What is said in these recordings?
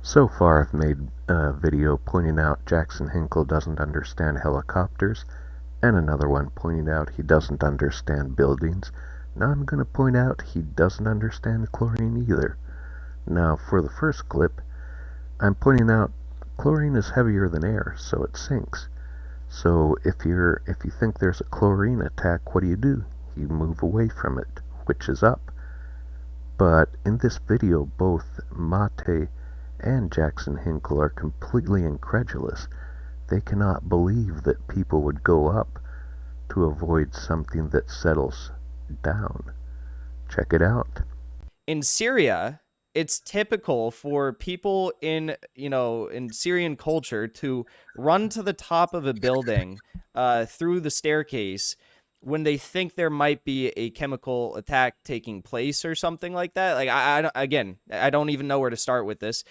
So far I've made a video pointing out Jackson Hinkle doesn't understand helicopters, and another one pointing out he doesn't understand buildings. Now I'm going to point out he doesn't understand chlorine either. Now for the first clip, I'm pointing out chlorine is heavier than air, so it sinks. So if you think there's a chlorine attack, what do? You move away from it, which is up. But in this video, both Mate and Jackson Hinkle are completely incredulous. They cannot believe that people would go up to avoid something that settles down. Check it out. In Syria, it's typical for people in Syrian culture to run to the top of a building through the staircase when they think there might be a chemical attack taking place or something like that. Like I don't even know where to start with this.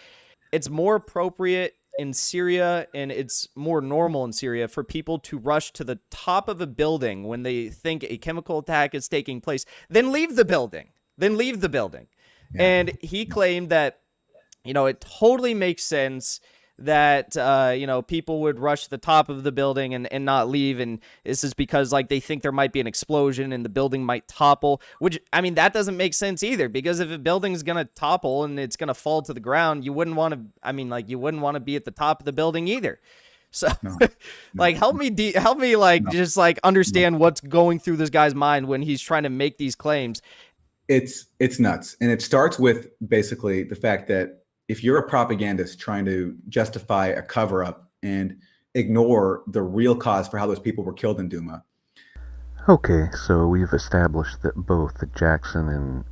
It's more appropriate in Syria and it's more normal in Syria for people to rush to the top of a building when they think a chemical attack is taking place, then leave the building. Then leave the building. Yeah. And he claimed that, it totally makes sense that, people would rush to the top of the building and not leave. And this is because, like, they think there might be an explosion and the building might topple, which, I mean, that doesn't make sense either, because if a building's going to topple and it's going to fall to the ground, you wouldn't want to, you wouldn't want to be at the top of the building either. So, No, like, no, help me, like, no, just like no. understand what's going through this guy's mind when he's trying to make these claims. It's nuts. And it starts with basically the fact that if you're a propagandist trying to justify a cover up and ignore the real cause for how those people were killed in Duma. Okay, so we've established that both Jackson and,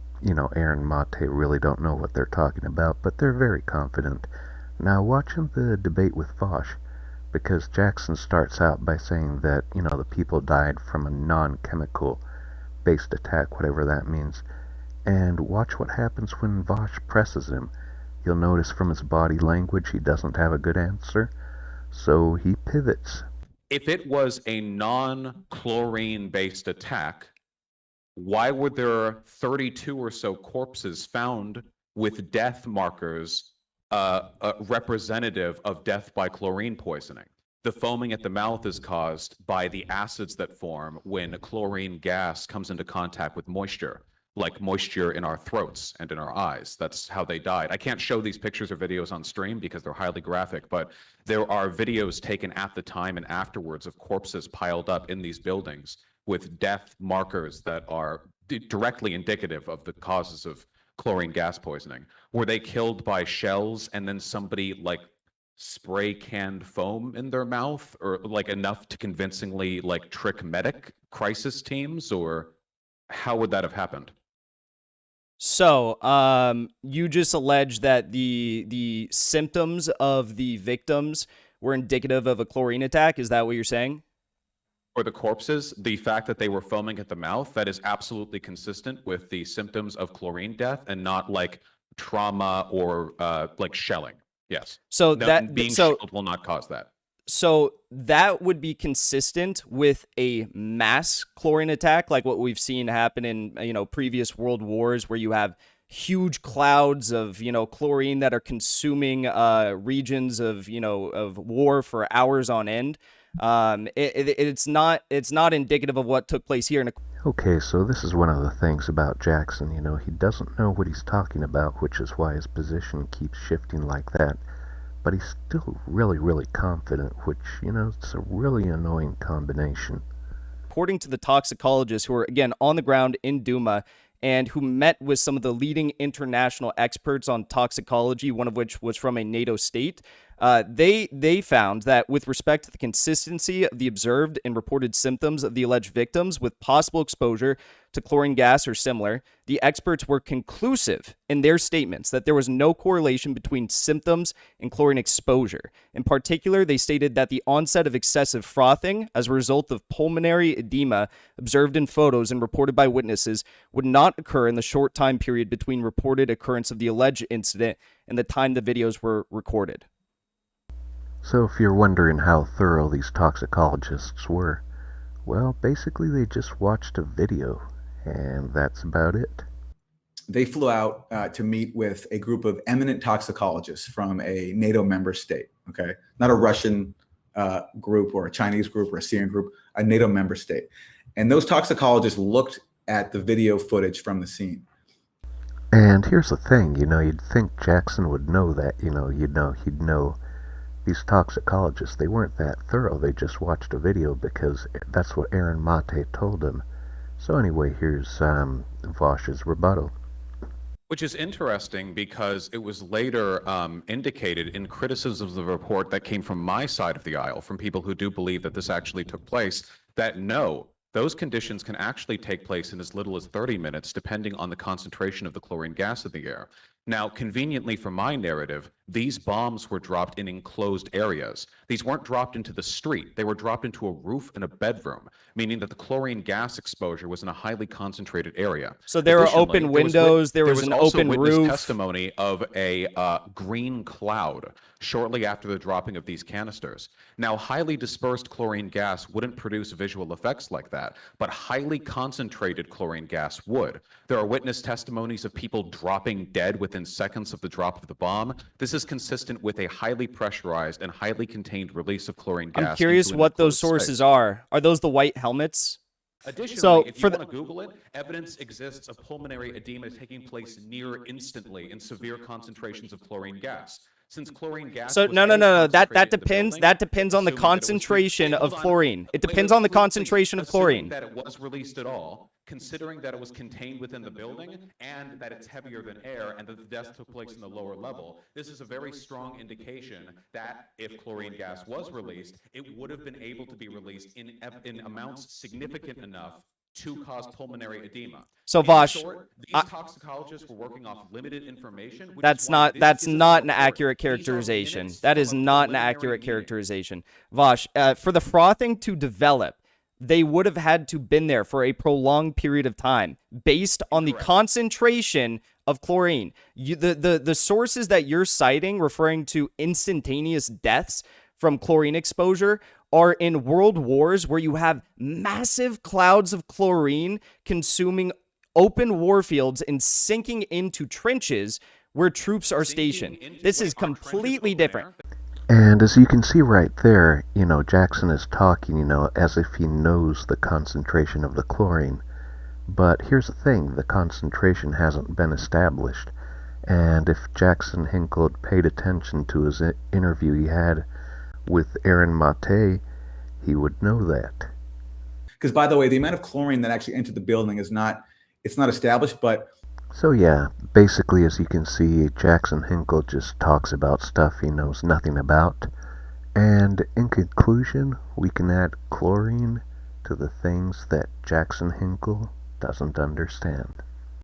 Aaron Mate really don't know what they're talking about, but they're very confident. Now, watching the debate with Vaush, because Jackson starts out by saying that, the people died from a non-chemical based attack, whatever that means. And watch what happens when Vaush presses him. You'll notice from his body language he doesn't have a good answer, so he pivots. If it was a non-chlorine based attack, why were there 32 or so corpses found with death markers representative of death by chlorine poisoning? The foaming at the mouth is caused by the acids that form when chlorine gas comes into contact with moisture, like moisture in our throats and in our eyes. That's how they died. I can't show these pictures or videos on stream because they're highly graphic, but there are videos taken at the time and afterwards of corpses piled up in these buildings with death markers that are directly indicative of the causes of chlorine gas poisoning. Were they killed by shells and then somebody like spray canned foam in their mouth, or like enough to convincingly like trick medic crisis teams, or how would that have happened? So, you just alleged that the symptoms of the victims were indicative of a chlorine attack. Is that what you're saying? Or the corpses, the fact that they were foaming at the mouth, that is absolutely consistent with the symptoms of chlorine death and not like trauma or like shelling. Yes. So No, that being so shelled will not cause that. so that would be consistent with a mass chlorine attack, like what we've seen happen in previous world wars, where you have huge clouds of chlorine that are consuming regions of of war for hours on end. It's not indicative of what took place here. Okay, so this is one of the things about Jackson, he doesn't know what he's talking about, which is why his position keeps shifting like that. But he's still really, really confident, which, it's a really annoying combination. According to the toxicologists who are, again, on the ground in Duma and who met with some of the leading international experts on toxicology, one of which was from a NATO state, they found that with respect to the consistency of the observed and reported symptoms of the alleged victims with possible exposure to chlorine gas or similar, the experts were conclusive in their statements that there was no correlation between symptoms and chlorine exposure. In particular, they stated that the onset of excessive frothing as a result of pulmonary edema observed in photos and reported by witnesses would not occur in the short time period between reported occurrence of the alleged incident and the time the videos were recorded. So if you're wondering how thorough these toxicologists were, well, basically they just watched a video, and that's about it. they flew out to meet with a group of eminent toxicologists from a NATO member state. Okay, not a Russian group or a Chinese group or a Syrian group, a NATO member state. And those toxicologists looked at the video footage from the scene. And here's the thing, you'd think Jackson would know that, he'd know these toxicologists, they weren't that thorough, they just watched a video because that's what Aaron Mate told them. So anyway, here's Vaush's rebuttal. Which is interesting because it was later indicated in criticisms of the report that came from my side of the aisle, from people who do believe that this actually took place, that no, those conditions can actually take place in as little as 30 minutes, depending on the concentration of the chlorine gas in the air. Now, conveniently for my narrative, these bombs were dropped in enclosed areas. These weren't dropped into the street. They were dropped into a roof in a bedroom, meaning that the chlorine gas exposure was in a highly concentrated area. So there were open windows, there was an open roof. Testimony of a green cloud shortly after the dropping of these canisters. Now, highly dispersed chlorine gas wouldn't produce visual effects like that, but highly concentrated chlorine gas would. There are witness testimonies of people dropping dead within seconds of the drop of the bomb. This is consistent with a highly pressurized and highly contained release of chlorine gas. I'm curious what those sources are. Are those the white helmets? Additionally, if you want to Google it, evidence exists of pulmonary edema taking place near instantly in severe concentrations of chlorine gas. Since chlorine gas. So no. That depends. That depends on the concentration of chlorine. It depends on the concentration of chlorine. That it was released at all, considering that it was contained within the building and that it's heavier than air, and that the death took place in the lower level. This is a very strong indication that if chlorine gas was released, it would have been able to be released in amounts significant enough to cause pulmonary edema. So Vaush, these toxicologists were working off limited information. That's not an accurate characterization. That is not an accurate characterization. Vaush, for the frothing to develop, they would have had to been there for a prolonged period of time based on the concentration of chlorine. The sources that you're citing referring to instantaneous deaths from chlorine exposure are in world wars where you have massive clouds of chlorine consuming open war fields and sinking into trenches where troops are stationed. This is completely different. And as you can see right there, Jackson is talking, as if he knows the concentration of the chlorine. But here's the thing, the concentration hasn't been established. And if Jackson Hinkle had paid attention to his interview he had with Aaron Mate, he would know that. Because, by the way, the amount of chlorine that actually entered the building it's not established, but... So yeah, basically, as you can see, Jackson Hinkle just talks about stuff he knows nothing about. And in conclusion, we can add chlorine to the things that Jackson Hinkle doesn't understand.